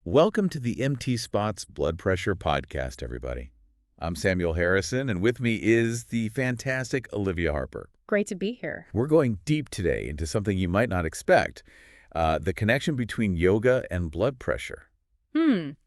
Welcome to the MT Spot's Blood Pressure Podcast, everybody. I'm Samuel Harrison, and with me is the fantastic Olivia Harper. Great to be here. We're going deep today into something you might not expect, the connection between yoga and blood pressure.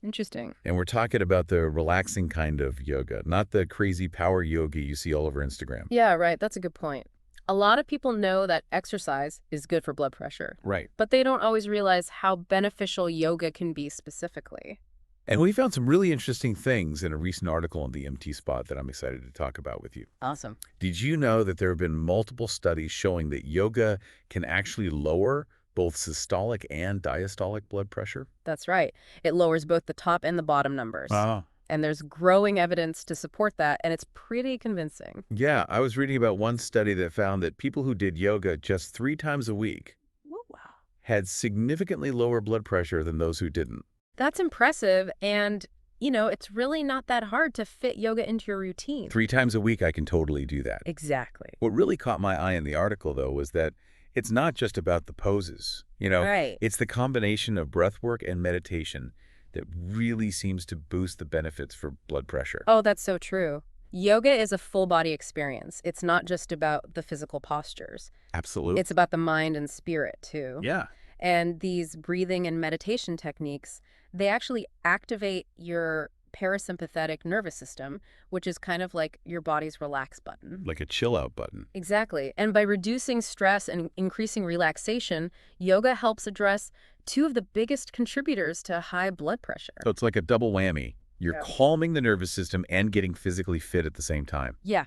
Interesting. And we're talking about the relaxing kind of yoga, not the crazy power yoga you see all over Instagram. Yeah, right. That's a good point. A lot of people know that exercise is good for blood pressure, Right. but they don't always realize how beneficial yoga can be specifically. And we found some really interesting things in a recent article on the MT Spot that I'm excited to talk about with you. Awesome. Did you know that there have been multiple studies showing that yoga can actually lower both systolic and diastolic blood pressure? That's right. It lowers both the top and the bottom numbers. Ah. And there's growing evidence to support that, and it's pretty convincing. Yeah, I was reading about one study that found that people who did yoga just 3 times a week Oh, wow. had significantly lower blood pressure than those who didn't. That's impressive, and, it's really not that hard to fit yoga into your routine. 3 times a week, I can totally do that. Exactly. What really caught my eye in the article, though, was that it's not just about the poses. Right. It's the combination of breath work and meditation that really seems to boost the benefits for blood pressure. Oh, that's so true. Yoga is a full body experience. It's not just about the physical postures. Absolutely. It's about the mind and spirit, too. Yeah. And these breathing and meditation techniques, they actually activate your parasympathetic nervous system, which is kind of like your body's relax button. Like a chill out button. Exactly. And by reducing stress and increasing relaxation, yoga helps address two of the biggest contributors to high blood pressure. So it's like a double whammy. You're Yeah. calming the nervous system and getting physically fit at the same time. Yeah,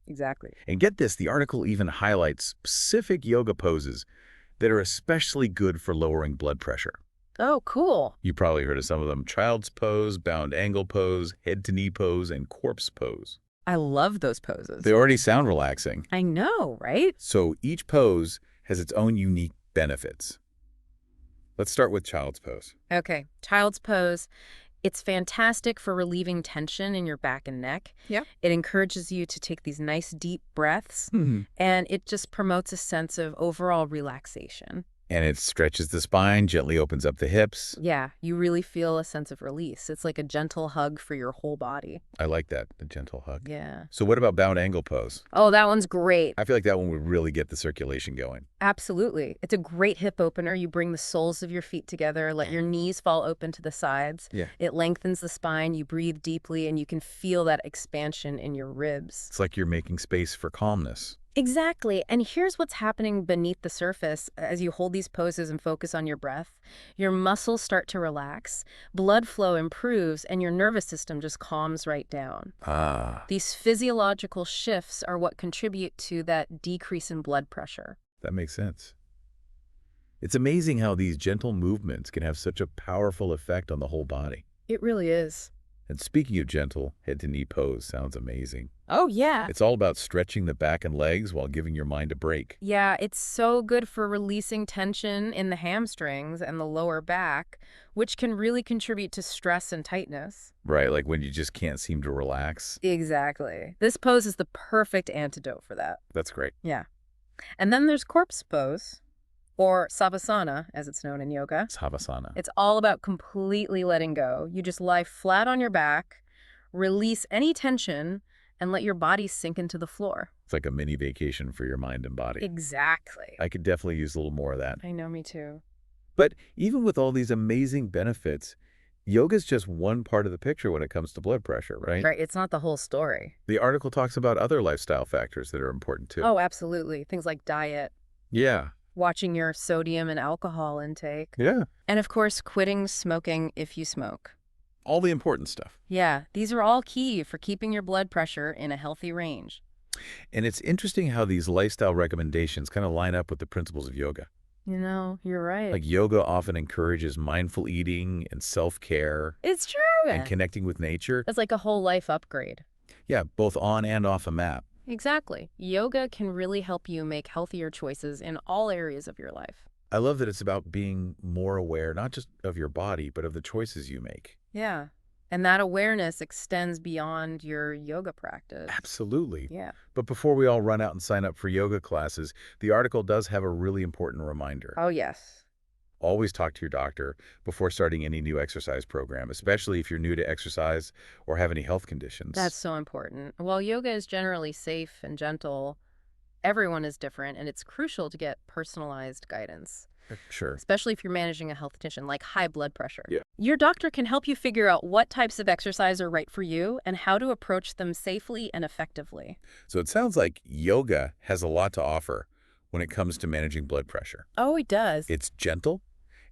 exactly. And get this, the article even highlights specific yoga poses that are especially good for lowering blood pressure. Oh, cool. You probably heard of some of them: child's pose, bound angle pose, head to knee pose, and corpse pose. I love those poses. They already sound relaxing. I know, right? So each pose has its own unique benefits. Let's start with child's pose. Okay, child's pose. It's fantastic for relieving tension in your back and neck. Yeah. It encourages you to take these nice deep breaths, And and it just promotes a sense of overall relaxation. it stretches the spine, gently opens up the hips. Yeah, you really feel a sense of release. It's like a gentle hug for your whole body. I like that, a gentle hug. Yeah. So what about bound angle pose? Oh, that one's great. I feel like that one would really get the circulation going. Absolutely. It's a great hip opener. You bring the soles of your feet together, let your knees fall open to the sides. Yeah. It lengthens the spine, you breathe deeply, and you can feel that expansion in your ribs. It's like you're making space for calmness. Exactly. And here's what's happening beneath the surface as you hold these poses and focus on your breath. Your muscles start to relax, blood flow improves, and your nervous system just calms right down. Ah, These physiological shifts are what contribute to that decrease in blood pressure. that makes sense. It's amazing how these gentle movements can have such a powerful effect on the whole body. It really is. And speaking of gentle, head-to-knee pose sounds amazing. Oh, yeah. It's all about stretching the back and legs while giving your mind a break. Yeah, it's so good for releasing tension in the hamstrings and the lower back, which can really contribute to stress and tightness. Right, like when you just can't seem to relax. Exactly. This pose is the perfect antidote for that. That's great. Yeah. And then there's corpse pose, or savasana, as it's known in yoga. It's Havasana. It's all about completely letting go. You just lie flat on your back, release any tension, and let your body sink into the floor. It's like a mini vacation for your mind and body. Exactly. I could definitely use a little more of that. I know, me too. But even with all these amazing benefits, yoga's just one part of the picture when it comes to blood pressure, right? Right, it's not the whole story. The article talks about other lifestyle factors that are important too. Oh, absolutely. Things like diet, Yeah. watching your sodium and alcohol intake, Yeah. and of course, quitting smoking if you smoke. All the important stuff. Yeah, these are all key for keeping your blood pressure in a healthy range. And it's interesting how these lifestyle recommendations kind of line up with the principles of yoga. You're right. Like yoga often encourages mindful eating and self-care It's true. and connecting with nature. It's like a whole life upgrade. Yeah, both on and off a mat. Exactly. Yoga can really help you make healthier choices in all areas of your life. I love that it's about being more aware, not just of your body, but of the choices you make. Yeah. And that awareness extends beyond your yoga practice. Absolutely. Yeah. But before we all run out and sign up for yoga classes, the article does have a really important reminder. Oh, yes. always talk to your doctor before starting any new exercise program, especially if you're new to exercise or have any health That's conditions. so important. While yoga is generally safe and gentle, everyone is different, and it's crucial to get personalized guidance, Sure. especially if you're managing a health condition like high blood pressure. Yeah. Your doctor can help you figure out what types of exercise are right for you and how to approach them safely and effectively. So it sounds like yoga has a lot to offer when it comes to managing blood pressure. Oh, it does. It's gentle,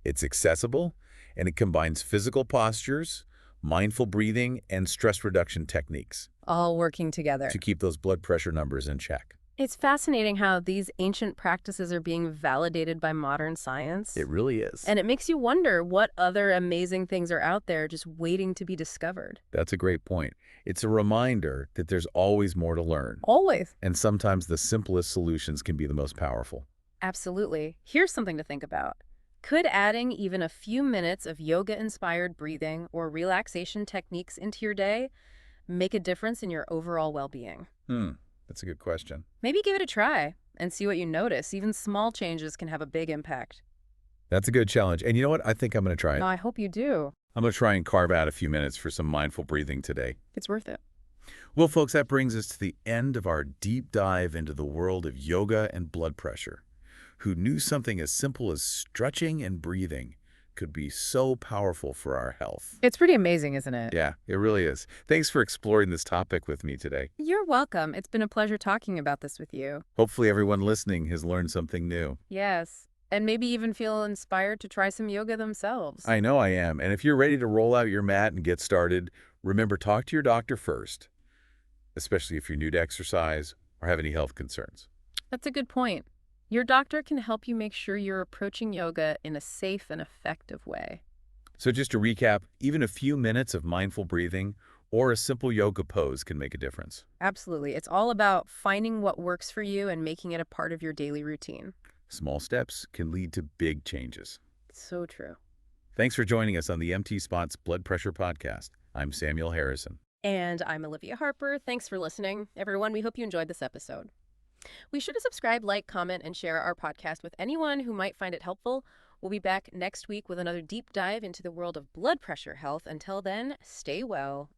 it's accessible, and it combines physical postures, mindful breathing, and stress reduction techniques All working together. to keep those blood pressure numbers in check. It's fascinating how these ancient practices are being validated by modern science. It really is. And it makes you wonder what other amazing things are out there just waiting to be discovered. That's a great point. It's a reminder that there's always more to learn, Always. and sometimes the simplest solutions can be the most powerful. Absolutely. Here's something to think about. Could adding even a few minutes of yoga-inspired breathing or relaxation techniques into your day make a difference in your overall well-being? That's a good question. Maybe give it a try and see what you notice. Even small changes can have a big impact. That's a good challenge. And you know what? I think I'm going to try it. I hope you do. I'm going to try and carve out a few minutes for some mindful breathing today. It's worth it. Well, folks, that brings us to the end of our deep dive into the world of yoga and blood pressure. Who knew something as simple as stretching and breathing could be so powerful for our health? It's pretty amazing, isn't it? Yeah, it really is. Thanks for exploring this topic with me today. You're welcome. It's been a pleasure talking about this with you. Hopefully everyone listening has learned something new. Yes. And maybe even feel inspired to try some yoga themselves. I know I am. And if you're ready to roll out your mat and get started, remember, talk to your doctor first, especially if you're new to exercise or have any health concerns. That's a good point. Your doctor can help you make sure you're approaching yoga in a safe and effective way. So just to recap, even a few minutes of mindful breathing or a simple yoga pose can make a difference. Absolutely. It's all about finding what works for you and making it a part of your daily routine. Small steps can lead to big changes. So true. Thanks for joining us on the TheEMTSpot's Blood Pressure Podcast. I'm Samuel Harrison. And I'm Olivia Harper. Thanks for listening. Everyone, we hope you enjoyed this episode. Be sure to subscribe, like, comment, and share our podcast with anyone who might find it helpful. We'll be back next week with another deep dive into the world of blood pressure health. Until then, stay well